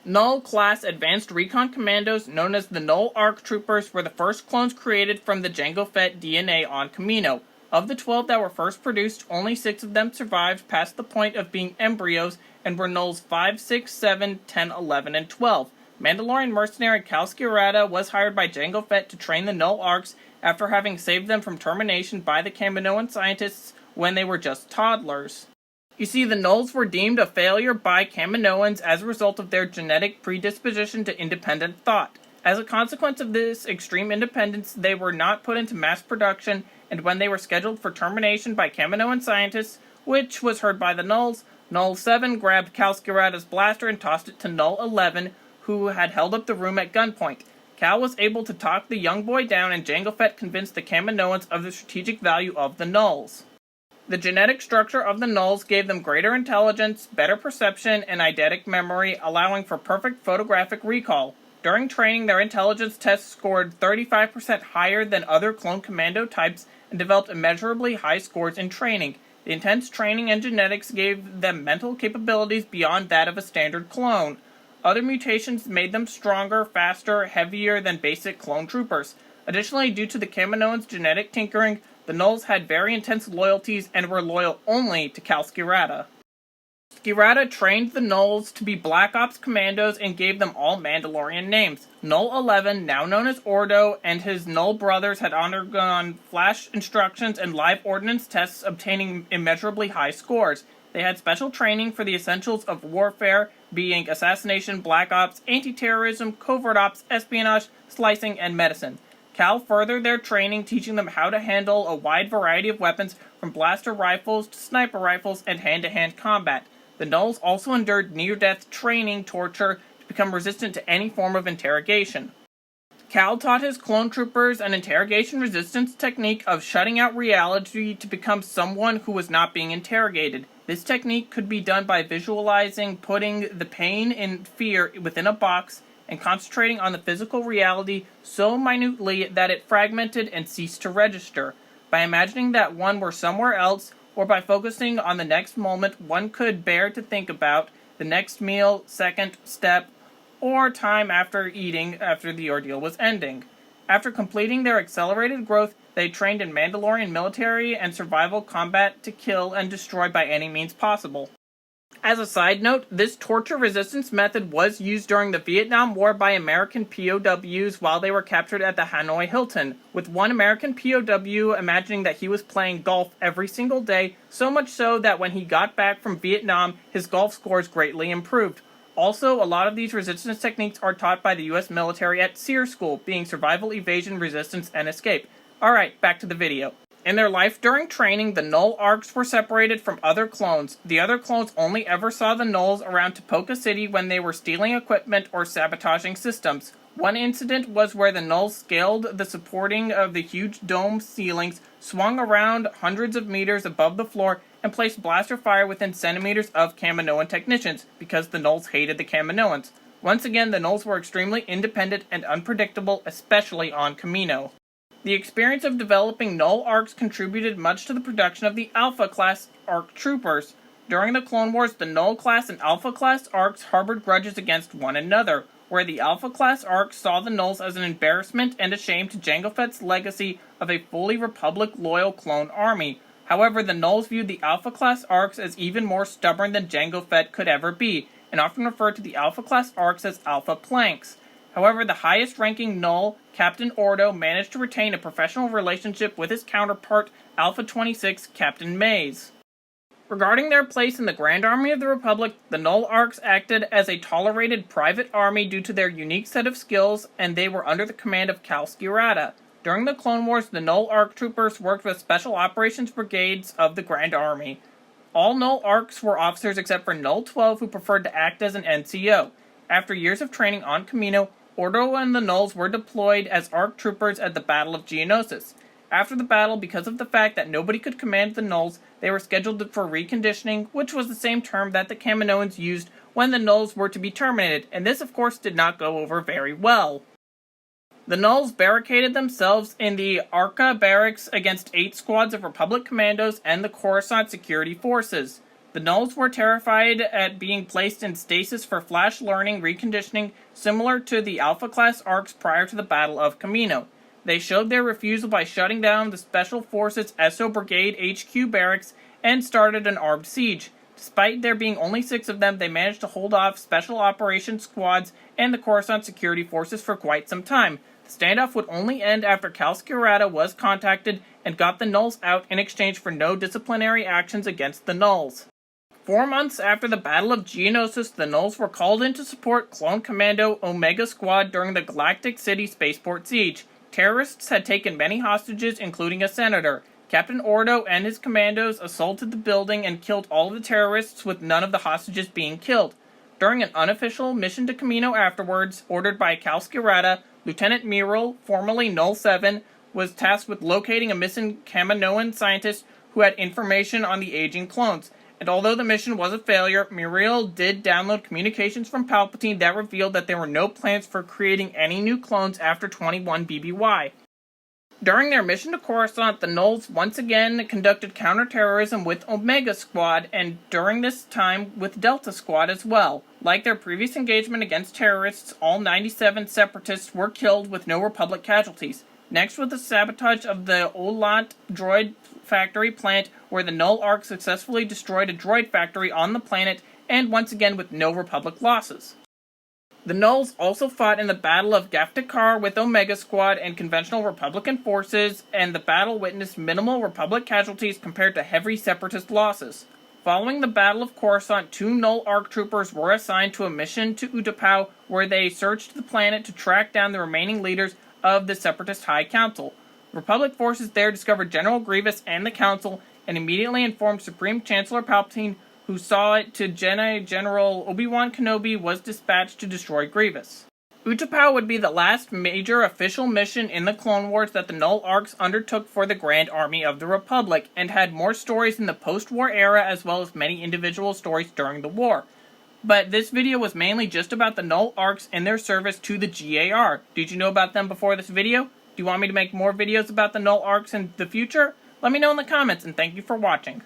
Null-class advanced recon commandos known as the Null ARC troopers were the first clones created from the Jango Fett DNA on Kamino. Of the 12 that were first produced, only 6 of them survived past the point of being embryos and were Nulls 5, 6, 7, 10, 11, and 12. Mandalorian mercenary Cal Skirata was hired by Jango Fett to train the Null ARCs after having saved them from termination by the Kaminoan scientists when they were just toddlers. You see, the Nulls were deemed a failure by Kaminoans as a result of their genetic predisposition to independent thought. As a consequence of this extreme independence, they were not put into mass production, and when they were scheduled for termination by Kaminoan scientists, which was heard by the Nulls, Null 7 grabbed Cal Skirata's blaster and tossed it to Null 11, who had held up the room at gunpoint. Cal was able to talk the young boy down, and Jango Fett convinced the Kaminoans of the strategic value of the Nulls. The genetic structure of the Nulls gave them greater intelligence, better perception, and eidetic memory, allowing for perfect photographic recall. During training, their intelligence tests scored 35% higher than other clone commando types and developed immeasurably high scores in training. The intense training and genetics gave them mental capabilities beyond that of a standard clone. Other mutations made them stronger, faster, heavier than basic clone troopers. Additionally, due to the Kaminoans' genetic tinkering, the Nulls had very intense loyalties and were loyal only to Cal Skirata. Skirata trained the Nulls to be Black Ops commandos and gave them all Mandalorian names. Null 11, now known as Ordo, and his Null brothers had undergone flash instructions and live ordnance tests, obtaining immeasurably high scores. They had special training for the essentials of warfare, being assassination, black ops, anti-terrorism, covert ops, espionage, slicing, and medicine. Cal furthered their training, teaching them how to handle a wide variety of weapons, from blaster rifles to sniper rifles and hand-to-hand combat. The Nulls also endured near-death training torture to become resistant to any form of interrogation. Cal taught his clone troopers an interrogation resistance technique of shutting out reality to become someone who was not being interrogated. This technique could be done by visualizing putting the pain and fear within a box and concentrating on the physical reality so minutely that it fragmented and ceased to register. By imagining that one were somewhere else, or by focusing on the next moment one could bear to think about, the next meal, second, step, or time after eating after the ordeal was ending. After completing their accelerated growth, they trained in Mandalorian military and survival combat to kill and destroy by any means possible. As a side note, this torture resistance method was used during the Vietnam War by American POWs while they were captured at the Hanoi Hilton, with one American POW imagining that he was playing golf every single day, so much so that when he got back from Vietnam, his golf scores greatly improved. Also, a lot of these resistance techniques are taught by the US military at SEER School, being survival, evasion, resistance, and escape. Alright, back to the video. In their life during training, the Null ARCs were separated from other clones. The other clones only ever saw the Nulls around Topoka City when they were stealing equipment or sabotaging systems. One incident was where the Nulls scaled the supporting of the huge dome ceilings, swung around hundreds of meters above the floor, and placed blaster fire within centimeters of Kaminoan technicians, because the Nulls hated the Kaminoans. Once again, the Nulls were extremely independent and unpredictable, especially on Kamino. The experience of developing Null ARCs contributed much to the production of the Alpha-class ARC troopers. During the Clone Wars, the Null-class and Alpha-class ARCs harbored grudges against one another, where the Alpha-class ARCs saw the Nulls as an embarrassment and a shame to Jango Fett's legacy of a fully Republic-loyal clone army. However, the Nulls viewed the Alpha-class ARCs as even more stubborn than Jango Fett could ever be, and often referred to the Alpha-class ARCs as Alpha Planks. However, the highest-ranking Null, Captain Ordo, managed to retain a professional relationship with his counterpart, Alpha 26, Captain Maze. Regarding their place in the Grand Army of the Republic, the Null ARCs acted as a tolerated private army due to their unique set of skills, and they were under the command of Cal Skirata. During the Clone Wars, the Null ARC troopers worked with Special Operations Brigades of the Grand Army. All Null ARCs were officers except for Null 12, who preferred to act as an NCO. After years of training on Kamino, Ordo and the Nulls were deployed as ARC troopers at the Battle of Geonosis. After the battle, because of the fact that nobody could command the Nulls, they were scheduled for reconditioning, which was the same term that the Kaminoans used when the Nulls were to be terminated, and this of course did not go over very well. The Nulls barricaded themselves in the Arca barracks against 8 squads of Republic commandos and the Coruscant security forces. The Nulls were terrified at being placed in stasis for flash learning reconditioning similar to the Alpha-class ARCs prior to the Battle of Camino. They showed their refusal by shutting down the Special Forces SO Brigade HQ barracks and started an armed siege. Despite there being only 6 of them, they managed to hold off Special Operations Squads and the Coruscant Security Forces for quite some time. The standoff would only end after Calscurata was contacted and got the Nulls out in exchange for no disciplinary actions against the Nulls. 4 months after the Battle of Geonosis, the Nulls were called in to support Clone Commando Omega Squad during the Galactic City Spaceport siege. Terrorists had taken many hostages, including a senator. Captain Ordo and his commandos assaulted the building and killed all of the terrorists, with none of the hostages being killed. During an unofficial mission to Camino afterwards, ordered by Calscurata, Lieutenant Muriel, formerly Null 7, was tasked with locating a missing Kaminoan scientist who had information on the aging clones. And although the mission was a failure, Muriel did download communications from Palpatine that revealed that there were no plans for creating any new clones after 21 BBY. During their mission to Coruscant, the Nulls once again conducted counterterrorism with Omega Squad, and during this time with Delta Squad as well. Like their previous engagement against terrorists, all 97 separatists were killed with no Republic casualties. Next was the sabotage of the Olat droid factory plant, where the Null ARC successfully destroyed a droid factory on the planet, and once again with no Republic losses. The Nulls also fought in the Battle of Gaftakar with Omega Squad and conventional Republican forces, and the battle witnessed minimal Republic casualties compared to heavy Separatist losses. Following the Battle of Coruscant, 2 Null ARC troopers were assigned to a mission to Utapau, where they searched the planet to track down the remaining leaders of the Separatist High Council. Republic forces there discovered General Grievous and the Council, and immediately informed Supreme Chancellor Palpatine, who saw it to Jedi General Obi-Wan Kenobi was dispatched to destroy Grievous. Utapau would be the last major official mission in the Clone Wars that the Null ARCs undertook for the Grand Army of the Republic, and had more stories in the post-war era as well as many individual stories during the war. But this video was mainly just about the Null ARCs and their service to the GAR. Did you know about them before this video? Do you want me to make more videos about the Null ARCs in the future? Let me know in the comments, and thank you for watching.